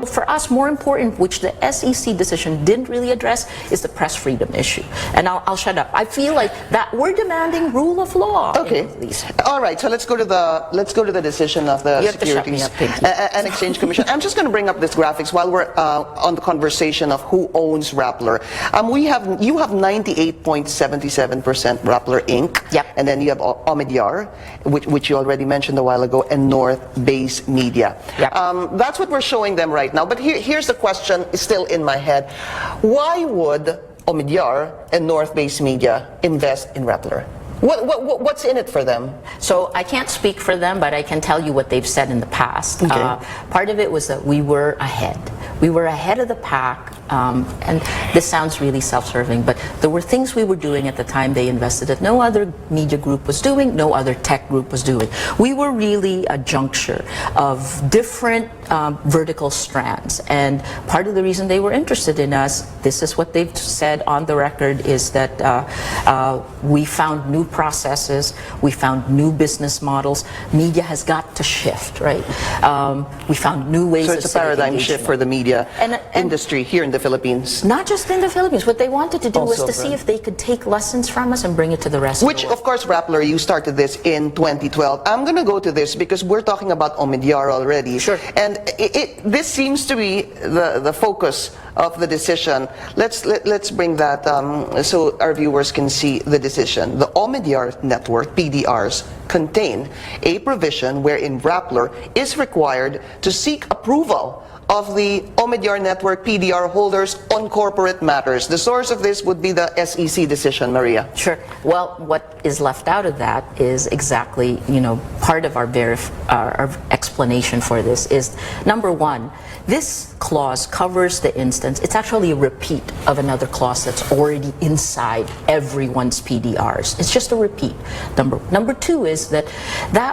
For us, more important, which the SEC decision didn't really address, is the press freedom issue. And I'll shut up. I feel like that we're demanding rule of law. Okay. All right. So let's go to the decision of the Securities and Exchange Commission. I'm just going to bring up this graphics while we're on the conversation of who owns Rappler. You have 98.77% Rappler Inc. Yep. And then you have Omidyar, which you already mentioned a while ago, and North Base Media. Yep. That's what we're showing them right now. But here's the question still in my head. Why would Omidyar and North Base Media invest in Rappler? What's in it for them? So I can't speak for them, but I can tell you what they've said in the past. Okay. Part of it was that we were ahead. We were ahead of the pack, and this sounds really self-serving, but there were things we were doing at the time they invested that no other media group was doing, no other tech group was doing. We were really a juncture of different vertical strands, and part of the reason they were interested in us, this is what they've said on the record, is that we found new processes, we found new business models. Media has got to shift, right? We found new ways of So it's a paradigm shift for the media industry here in the Philippines. Not just in the Philippines. What they wanted to do was Also to see if they could take lessons from us and bring it to the rest Which, of the world. of course, Rappler, you started this in 2012. I'm going to go to this because we're talking about Omidyar already. Sure. And this seems to be the focus of the decision. Let's bring that so our viewers can see the decision. The Omidyar network, PDRs, contain a provision wherein Rappler is required to seek approval of the Omidyar network PDR holders on corporate matters. The source of this would be the SEC decision, Maria. Sure. Well, what is left out of that is exactly, part of our explanation for this is, number one, this clause covers the instance. It's actually a repeat of another clause that's already inside everyone's PDRs. It's just a repeat. Number two is that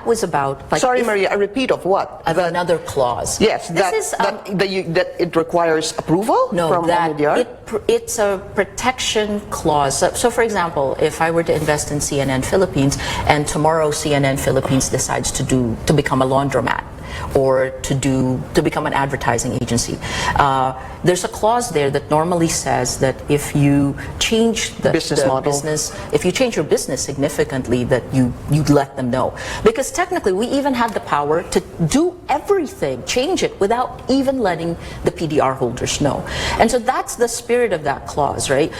was about... Sorry, Maria, a repeat of what? Of another clause. Yes, that it requires approval from Omidyar? It's a protection clause. So for example, if I were to invest in CNN Philippines and tomorrow CNN Philippines decides to become a laundromat, or to become an advertising agency. There's a clause there that normally says that if you change the business, if you change your business significantly, that you'd let them know. Because technically, we even have the power to do everything, change it, without even letting the PDR holders know. And so that's the spirit of that clause, right?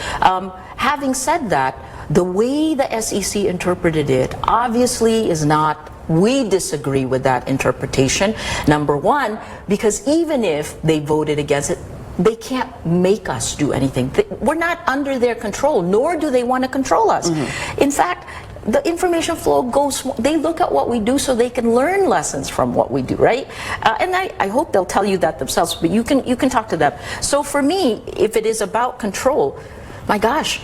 Having said that, the way the SEC interpreted it obviously is not. We disagree with that interpretation, number one, because even if they voted against it, they can't make us do anything. We're not under their control, nor do they want to control us. Mm-hmm. In fact, the information flow goes, they look at what we do so they can learn lessons from what we do, right? And I hope they'll tell you that themselves, but you can talk to them. So for me, if it is about control, my gosh,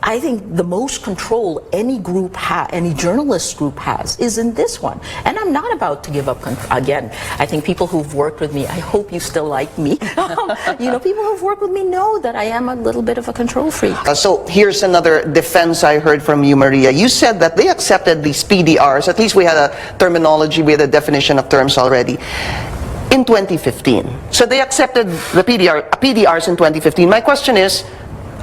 I think the most control any journalist group has is in this one. And I'm not about to give up again. I think people who've worked with me, I hope you still like me. People who've worked with me know that I am a little bit of a control freak. So here's another defense I heard from you, Maria. You said that they accepted these PDRs, at least we had a terminology, we had a definition of terms already, in 2015. So they accepted the PDRs in 2015. My question is,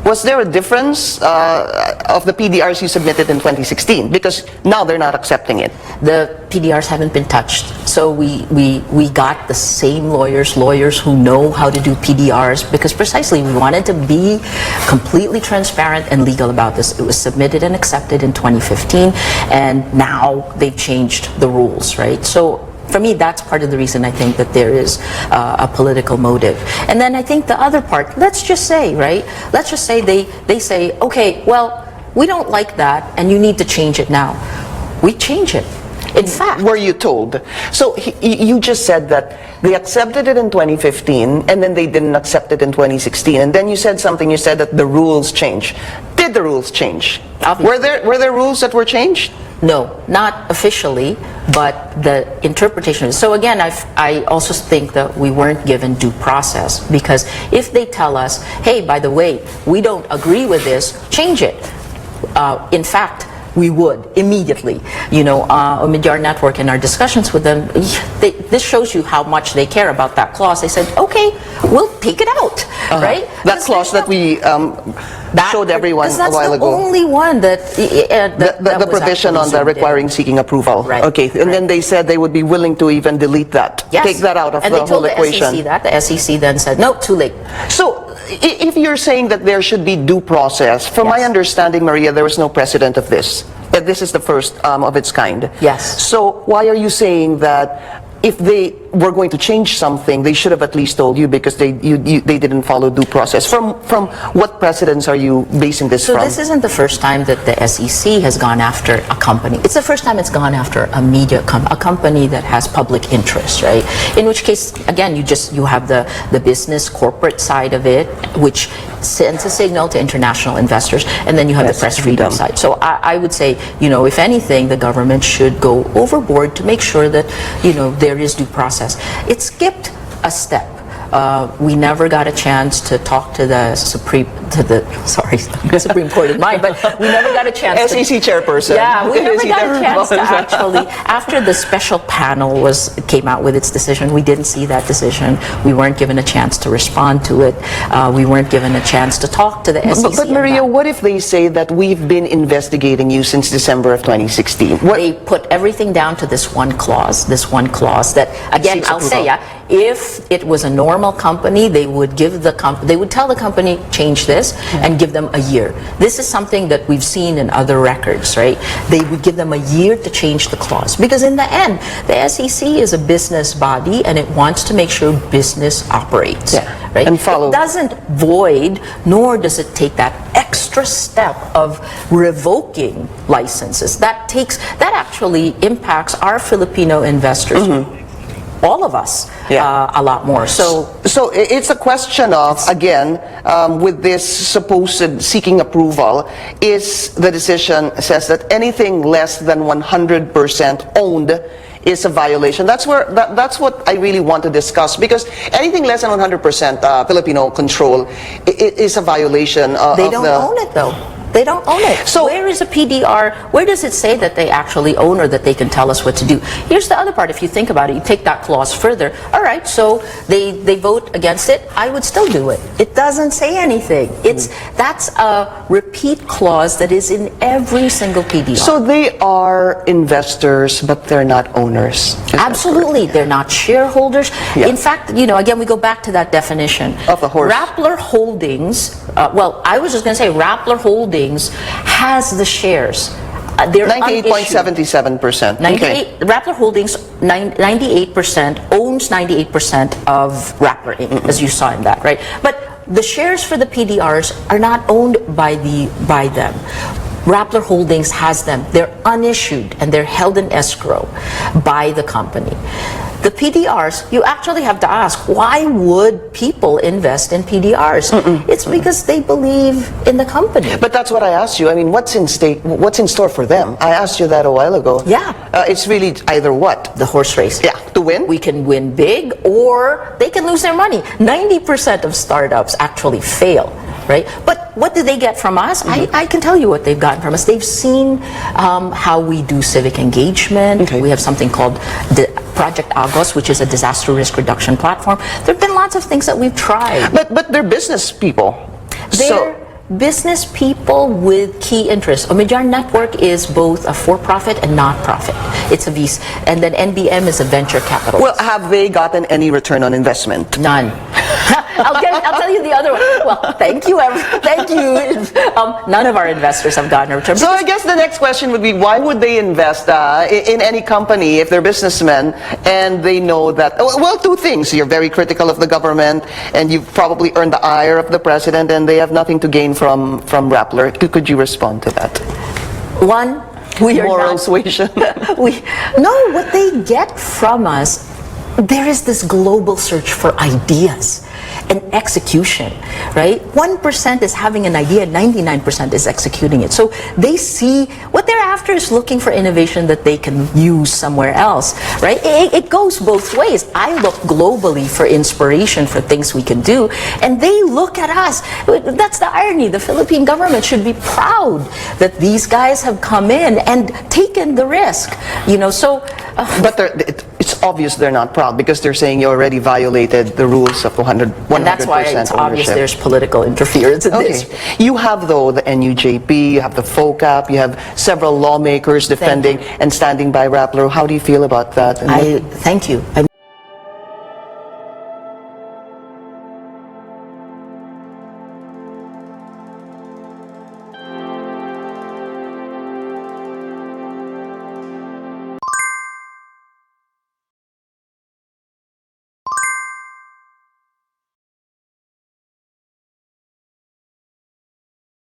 was there a difference of the PDRs you submitted in 2016? Because now they're not accepting it. The PDRs haven't been touched. So we got the same lawyers who know how to do PDRs, because precisely we wanted to be completely transparent and legal about this. It was submitted and accepted in 2015, and now they've changed the rules, right? So for me, that's part of the reason I think that there is a political motive. And then I think the other part, let's just say, right? Let's just say they say, okay, well, we don't like that and you need to change it now. We change it. In fact. Were you told? So you just said that they accepted it in 2015 and then they didn't accept it in 2016. And then you said something, you said that the rules changed. Did the rules change? Obviously. Were there rules that were changed? No, not officially, but the interpretation. So again, I also think that we weren't given due process, because if they tell us, hey, by the way, we don't agree with this, change it. In fact, we would immediately. Omidyar Network, in our discussions with them, this shows you how much they care about that clause. They said, okay, we'll take it out, right? That clause that we showed everyone a while ago. That's the only one that The provision on the requiring seeking approval. Right. Okay, and then they said they would be willing to even delete that. Yes. Take that out of and the they told whole equation. The SEC that. The SEC then said, no, too late. So, if you're saying that there should be due process, from my Yes. understanding, Maria, there was no precedent of this. This is the first of its kind. Yes. So, why are you saying that if they were going to change something, they should have at least told you because they didn't follow due process? From what precedents are you basing this So from? this isn't the first time that the SEC has gone after a company. It's the first time it's gone after a media a company that has public interest, right? In which case, again, you have the business corporate side of it, which sends a signal to international investors, and then you have the press freedom side. So I would say, if anything, the government should go overboard to make sure that, there is due process. It skipped a step. We never got a chance to talk to the Supreme Court in mind, but we never got a chance. SEC chairperson. Yeah, we never got a chance to involved. actually. After the special panel came out with its decision, we didn't see that decision. We weren't given a chance to respond to it. We weren't given a chance to talk to the SEC. But Maria, what if they say that we've been investigating you since December of 2016? They put everything down to this one clause that, again, Seeks I'll say, approval. if it was a normal company, they would tell the company, change this and give them a year. This is something that we've seen in other records, right? They would give them a year to change the clause because in the end, the SEC is a business body and it wants to make sure business operates, right? And follow. It doesn't void, nor does it take that extra step of revoking licenses. That actually impacts our Filipino investors. All of us, a lot more. So it's a question of, again, with this supposed seeking approval, is the decision says that anything less than 100% owned is a violation. That's what I really want to discuss, because anything less than 100% Filipino control is a violation they don't own it though. They don't own it. So where is a PDR? Where does it say that they actually own or that they can tell us what to do? Here's the other part. If you think about it, you take that clause further. All right, so they vote against it. I would still do it. It doesn't say anything. That's a repeat clause that is in every single PDR. So they are investors, but they're not owners. Absolutely, they're not shareholders. Yeah. In fact, again, we go back to that definition of the horse. Rappler Holdings. I was just going to say Rappler Holdings has the shares. They're 98.77%. Okay. Rappler Holdings, 98% owns 98% of Rappler Inc., as you saw in that, right? But the shares for the PDRs are not owned by them. Rappler Holdings has them. They're unissued and they're held in escrow by the company. The PDRs, you actually have to ask, why would people invest in PDRs? It's because they believe in the company. But that's what I asked you. I mean, what's in store for them? I asked you that a while ago. Yeah. It's really either what? The horse race. Yeah, to win? We can win big or they can lose their money. 90% of startups actually fail, right? But what do they get from us? I can tell you what they've gotten from us. They've seen how we do civic engagement. Okay. We have something called Project Agos, which is a disaster risk reduction platform. There have been lots of things that we've tried. But they're business people. They're business people with key interests. Omidyar Network is both a for-profit and not-profit. It's a VC, and then NBM is a venture capital. Well, have they gotten any return on investment? None. I'll tell you the other one. Well, thank you. None of our investors have gotten a return. So I guess the next question would be, why would they invest in any company if they're businessmen and they know that, well, two things. You're very critical of the government and you've probably earned the ire of the president and they have nothing to gain from Rappler. Could you respond to that? One, we are moral not, suasion. No, what they get from us, there is this global search for ideas. and execution, right? 1% is having an idea, 99% is executing it. So they see what they're after is looking for innovation that they can use somewhere else, right? It goes both ways. I look globally for inspiration for things we can do, and they look at us. That's the irony. The Philippine government should be proud that these guys have come in and taken the risk, so... But it's obvious they're not proud because they're saying you already violated the rules of 100% and that's why it's obvious ownership. there's political interference in this. You have, though, the NUJP, you have the FOCAP, you have several lawmakers defending and standing by Rappler. How do you feel about that? Thank you.